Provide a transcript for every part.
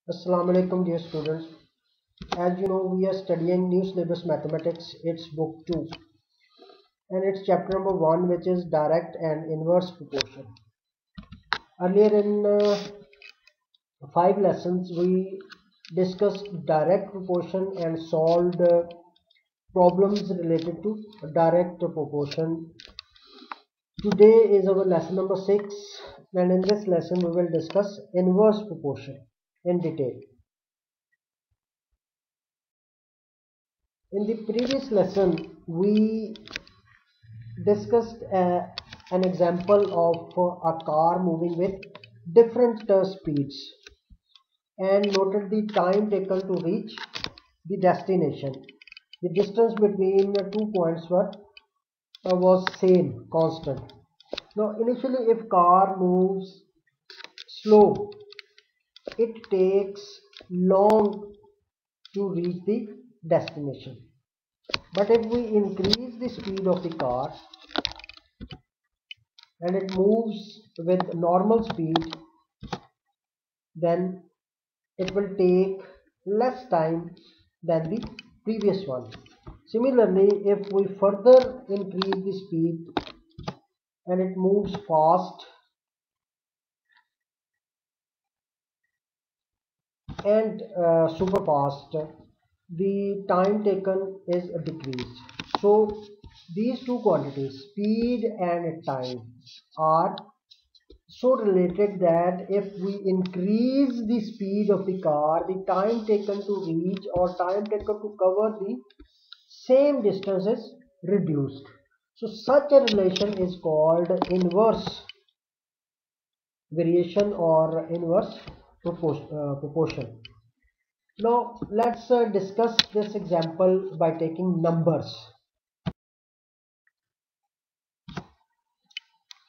Assalamu alaikum dear students. As you know, we are studying new syllabus mathematics. It's book 2 and it's chapter number 1, which is direct and inverse proportion. Earlier in 5 lessons we discussed direct proportion and solved problems related to direct proportion. Today is our lesson number 6, and in this lesson we will discuss inverse proportion in detail. In the previous lesson, we discussed an example of a car moving with different speeds and noted the time taken to reach the destination. The distance between the 2 points was same, constant. Now, initially, if car moves slow, it takes long to reach the destination. But if we increase the speed of the car and it moves with normal speed, then it will take less time than the previous one. Similarly, if we further increase the speed and it moves fast and super fast, the time taken is decreased. So these two quantities, speed and time, are so related that if we increase the speed of the car, the time taken to reach or time taken to cover the same distance is reduced. So such a relation is called inverse variation or inverse proportion. Now let's discuss this example by taking numbers.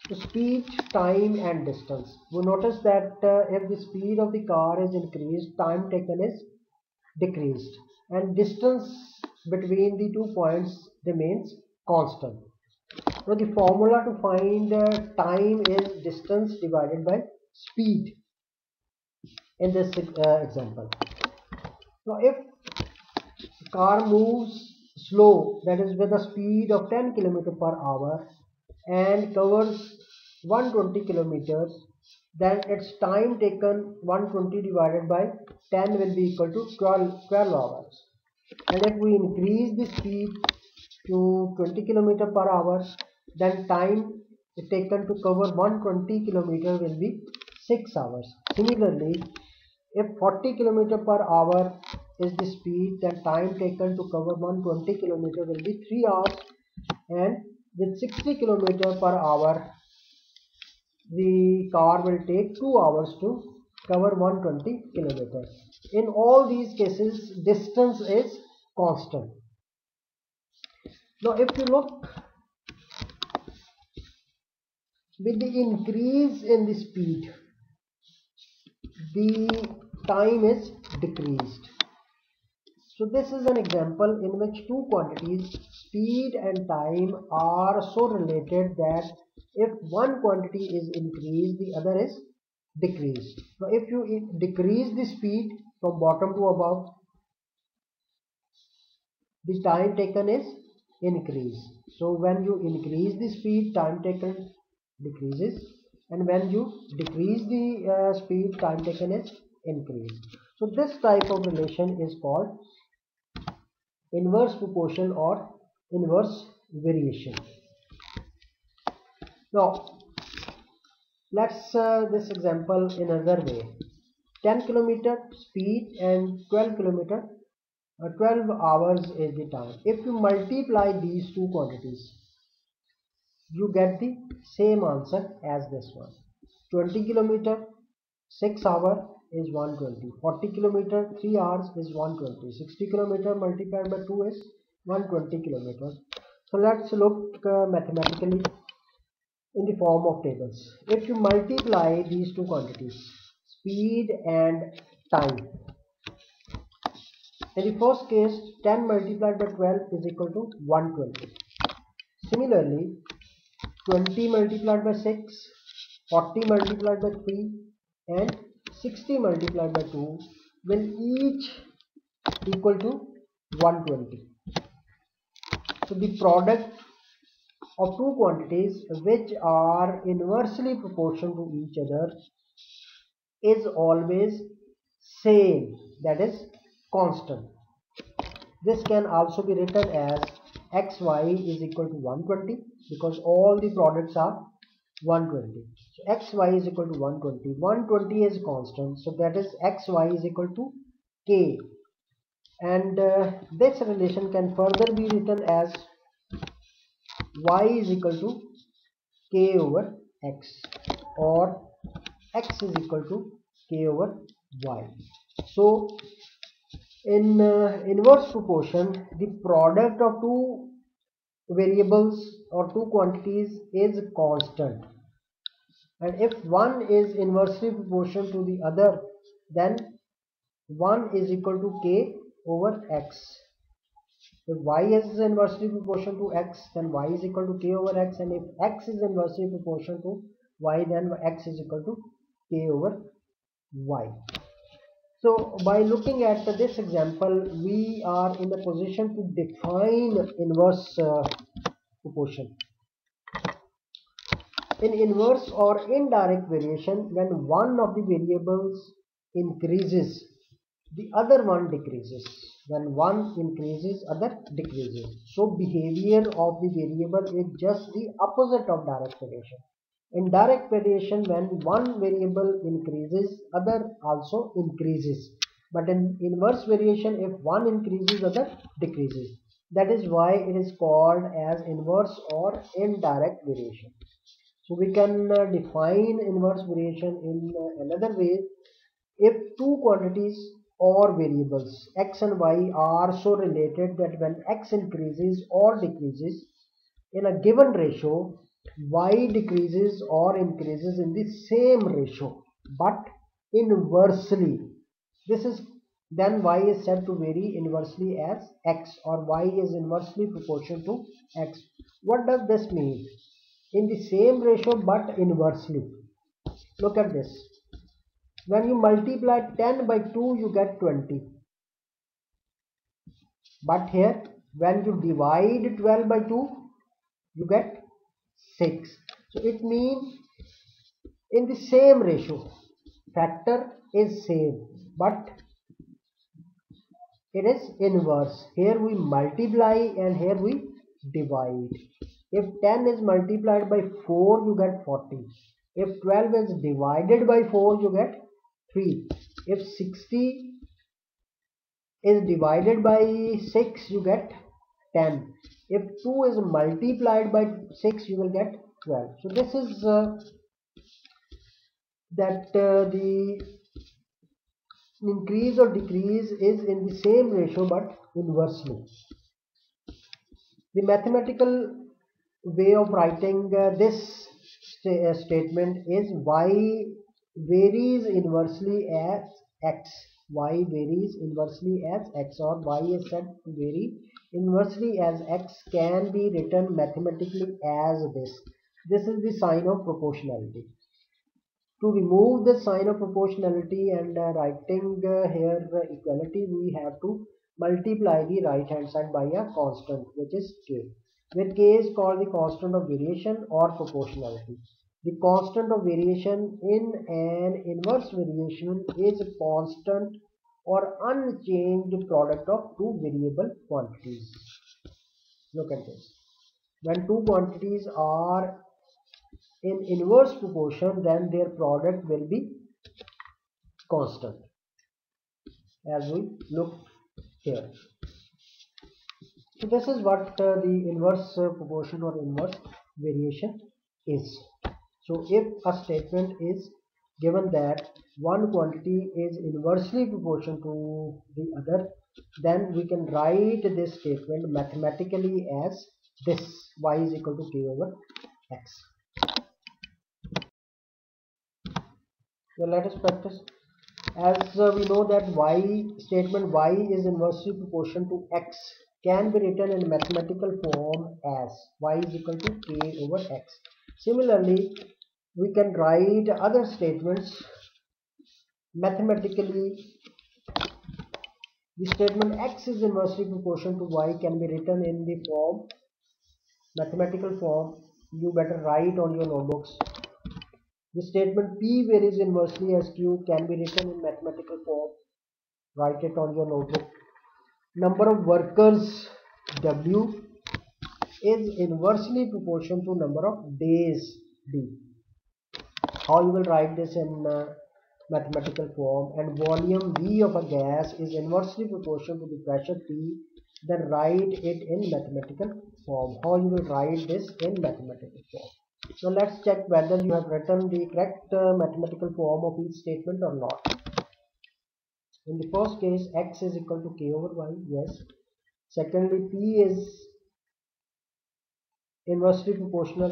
So speed, time and distance. We notice that if the speed of the car is increased, time taken is decreased and distance between the 2 points remains constant. Now the formula to find time is distance divided by speed in this example. Now if the car moves slow, that is with a speed of 10 km per hour and covers 120 kilometers, then its time taken 120 divided by 10 will be equal to 12 hours. And if we increase the speed to 20 km per hour, then time taken to cover 120 km will be 6 hours. Similarly, if 40 km per hour is the speed, then time taken to cover 120 km will be 3 hours, and with 60 km per hour the car will take 2 hours to cover 120 kilometers. In all these cases, distance is constant. Now if you look, with the increase in the speed, the time is decreased. So this is an example in which two quantities, speed and time, are so related that if one quantity is increased, the other is decreased. Now if you decrease the speed from bottom to above, the time taken is increased. So when you increase the speed, time taken decreases, and when you decrease the speed, time taken is increased. So this type of relation is called inverse proportion or inverse variation. Now let's this example in another way. 10 kilometer speed and 12 kilometer 12 hours is the time. If you multiply these two quantities, you get the same answer as this one. 20 kilometer 6 hour is 120, 40 kilometer 3 hours is 120, 60 kilometer multiplied by 2 is 120 kilometers. So let's look mathematically in the form of tables. If you multiply these two quantities, speed and time, in the first case 10 multiplied by 12 is equal to 120. Similarly, 20 multiplied by 6, 40 multiplied by 3 and 60 multiplied by 2 will each equal to 120. So the product of two quantities which are inversely proportional to each other is always same, that is constant. This can also be written as xy is equal to 120 because all the products are 120. So xy is equal to 120. 120 is constant, so that is xy is equal to k. And this relation can further be written as y is equal to k over x, or x is equal to k over y. So in inverse proportion, the product of two variables or two quantities is constant, and if one is inversely proportional to the other, then 1 is equal to k over x. If y is inversely proportional to x, then y is equal to k over x, and if x is inversely proportional to y, then x is equal to k over y. So by looking at this example, we are in a position to define inverse proportion. In inverse or indirect variation, when one of the variables increases, the other one decreases. When one increases, other decreases. So behavior of the variable is just the opposite of direct variation. In direct variation, when one variable increases, other also increases. But in inverse variation, if one increases, other decreases. That is why it is called as inverse or indirect variation. So we can define inverse variation in another way. If two quantities or variables x and y are so related that when x increases or decreases in a given ratio, y decreases or increases in the same ratio but inversely. This is then y is said to vary inversely as x, or y is inversely proportional to x. What does this mean? In the same ratio but inversely. Look at this. When you multiply 10 by 2, you get 20. But here, when you divide 12 by 2, you get 6. So it means in the same ratio, factor is same, but it is inverse. Here we multiply and here we divide. If 10 is multiplied by 4, you get 40. If 12 is divided by 4, you get 3. If 60 is divided by 6, you get 10. If 2 is multiplied by 6, you will get 12. So this is the increase or decrease is in the same ratio but inversely. The mathematical way of writing this statement is y varies inversely as x. Y varies inversely as x, or y is said to vary inversely as x can be written mathematically as this. This is the sign of proportionality. To remove the sign of proportionality and writing here equality, we have to multiply the right hand side by a constant, which is k, where k is called the constant of variation or proportionality. The constant of variation in an inverse variation is a constant or unchanged product of two variable quantities. Look at this. When two quantities are in inverse proportion, then their product will be constant, as we look here. So this is what the inverse proportion or inverse variation is. So if a statement is given that one quantity is inversely proportional to the other, then we can write this statement mathematically as this: y is equal to k over x. So let us practice. As we know that statement y is inversely proportional to x can be written in mathematical form as y is equal to k over x. Similarly, we can write other statements mathematically The statement x is inversely proportional to y can be written in the form, mathematical form. You better write on your notebooks. The statement p varies inversely as q can be written in mathematical form. Write it on your notebook. Number of workers w is inversely proportional to number of days d. How you will write this in mathematical form? And volume V of a gas is inversely proportional to the pressure P. Then write it in mathematical form. How you will write this in mathematical form? So let's check whether you have written the correct mathematical form of each statement or not. In the first case, x is equal to k over y. Yes. Secondly, P is inversely proportional.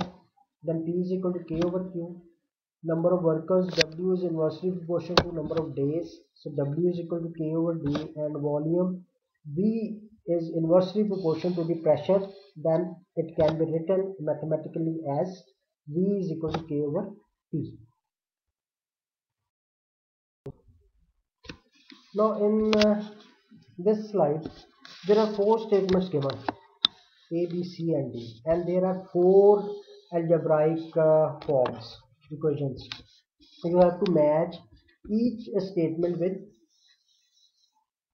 Then P is equal to k over q. Number of workers W is inversely proportional to number of days, so W is equal to K over D, and volume V is inversely proportional to the pressure. Then it can be written mathematically as V is equal to K over P. Now in this slide there are four statements given, A, B, C and D, and there are four algebraic forms, equations. You have to match each statement with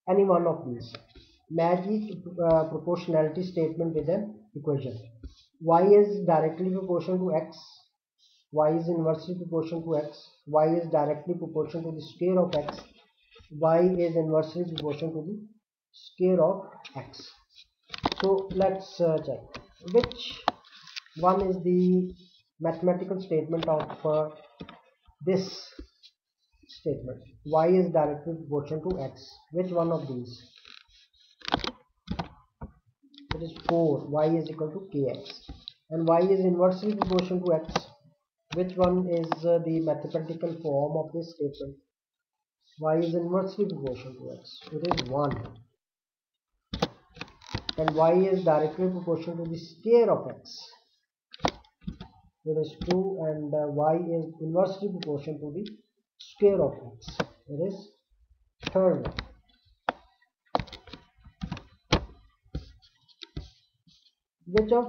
any one of these. Match each proportionality statement with an equation. Y is directly proportional to x, y is inversely proportional to x, y is directly proportional to the square of x, y is inversely proportional to the square of x. So let's check which one is the mathematical statement of this statement. Y is directly proportional to x. Which one of these? It is 4. Y is equal to kx. And y is inversely proportional to x. Which one is the mathematical form of this statement? Y is inversely proportional to x. It is 1. And y is directly proportional to the square of x. It is 2. And y is inversely proportional to the square of x. It is third one. Which of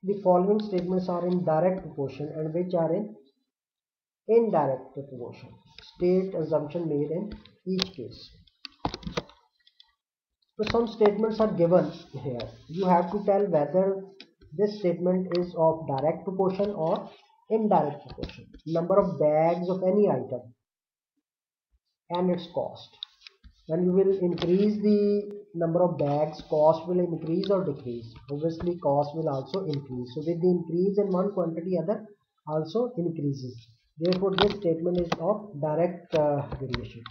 the following statements are in direct proportion and which are in indirect proportion? State assumption made in each case. So some statements are given here. You have to tell whether this statement is of direct proportion or indirect proportion. Number of bags of any item and its cost. When you will increase the number of bags, cost will increase or decrease. Obviously cost will also increase. So with the increase in one quantity, other also increases. Therefore this statement is of direct variation.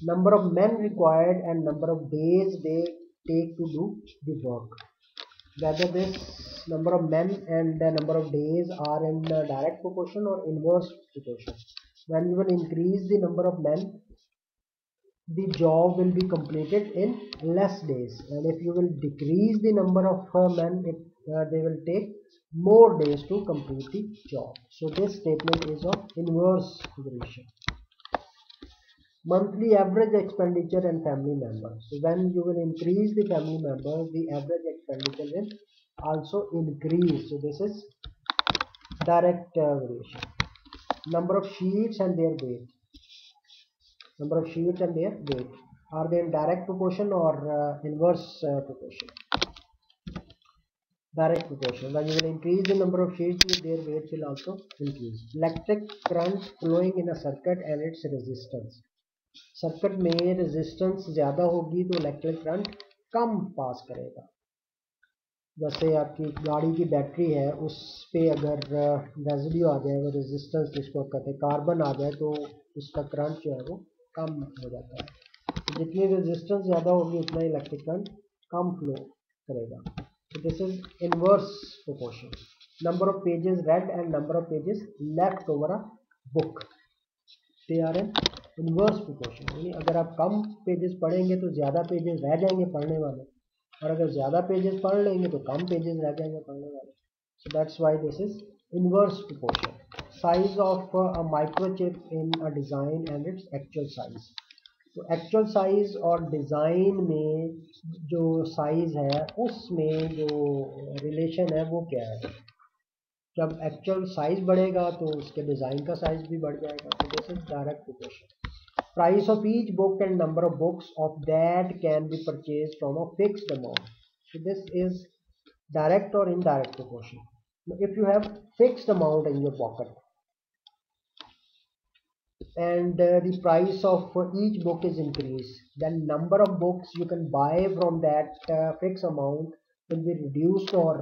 Number of men required and number of days they take to do the work. Whether this number of men and the number of days are in direct proportion or inverse proportion. When you will increase the number of men, the job will be completed in less days, and if you will decrease the number of men, they will take more days to complete the job. So this statement is of inverse relation. Monthly average expenditure and family members. So when you will increase the family members, the average expenditure will also increase. So this is direct variation. Number of sheets and their weight. Number of sheets and their weight. Are they in direct proportion or inverse proportion? Direct proportion. When you will increase the number of sheets, their weight will also increase. Electric current flowing in a circuit and its resistance. Circuit में resistance ज़्यादा होगी तो electric current कम पास करेगा. जैसे आपकी गाड़ी की battery है, उस पे अगर रेजिड्यू आ जाए, रेजिस्टेंस जिसको कहते हैं कार्बन आ जाए, तो उसका करंट जो है वो कम हो जाता है. तो जितनी रेजिस्टेंस ज़्यादा होगी उतना इलेक्ट्रिक करंट कम फ्लो करेगा. So this is inverse proportion. Number of pages read and number of pages left over a book. They are in inverse proportion. यानी अगर आप कम पेजेस पढ़ेंगे तो ज़्यादा पेजेस रह जाएंगे पढ़ने वाले, और अगर ज़्यादा पेजेस पढ़ लेंगे तो कम पेजेस रह जाएंगे पढ़ने वाले. So that's why this is inverse proportion. Size of a microchip in a design and its actual size. तो एक्चुअल साइज और डिज़ाइन में जो साइज है उसमें जो रिलेशन है वो क्या है? जब एक्चुअल साइज बढ़ेगा तो उसके डिज़ाइन का साइज भी बढ़ जाएगा. तो this is direct proportion. Price of each book and number of books of that can be purchased from a fixed amount. So this is direct or indirect proportion. Now, if you have fixed amount in your pocket and the price of each book is increased, then number of books you can buy from that fixed amount will be reduced or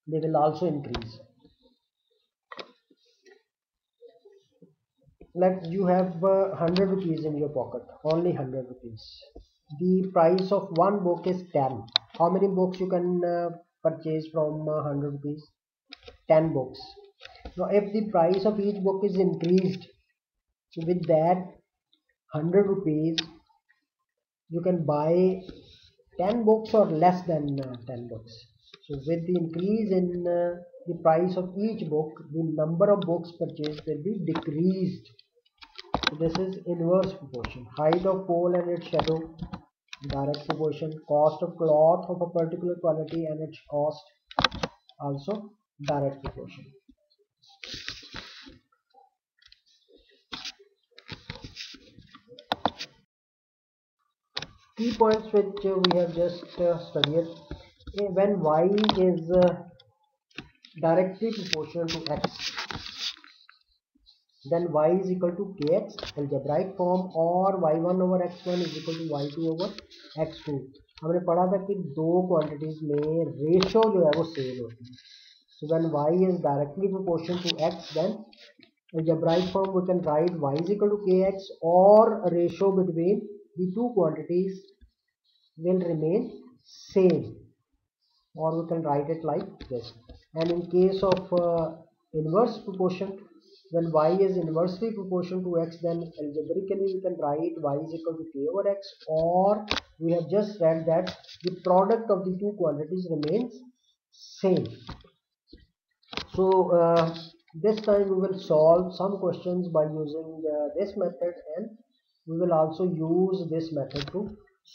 they will also increase. Let you have 100 rupees in your pocket, only 100 rupees. The price of one book is 10. How many books you can purchase from 100 rupees? 10 books. Now if the price of each book is increased, with that 100 rupees you can buy 10 books or less than 10 books. So with the increase in the price of each book, the number of books purchased will be decreased. So this is inverse proportion. Height of pole and its shadow, direct proportion. Cost of cloth of a particular quality and its cost, also direct proportion. Key points which we have just studied. When y is directly proportional to x, then y is equal to kx algebraic form, और y1 over x1 is equal to y2 over x2. हमने पढ़ा था कि दो quantities में ratio जो है वो सेम होती है. So when y is directly proportional to x, then algebraic form we can write y is equal to kx, or ratio between the two quantities will remain same, or we can write it like this. And in case of inverse proportion, when y is inversely proportional to x, then algebraically we can write y is equal to k over x, or we have just read that the product of the two quantities remains same. So this time we will solve some questions by using this method, and we will also use this method to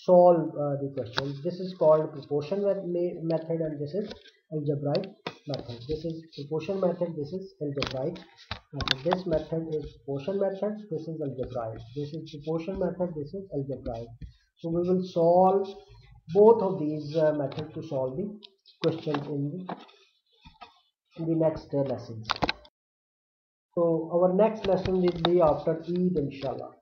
solve the question. This is called proportion method, and this is algebraic method. This is proportion method, this is algebraic method. This method is proportion method, this is algebraic. This is proportion method, this is algebraic. So we will solve both of these methods to solve the question in the next lessons. So our next lesson will be after Eid, inshallah.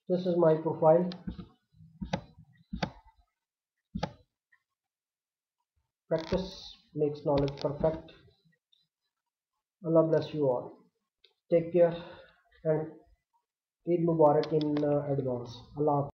This is my profile. Practice makes knowledge perfect. Allah bless you all. Take care and Eid Mubarak in advance. Allah.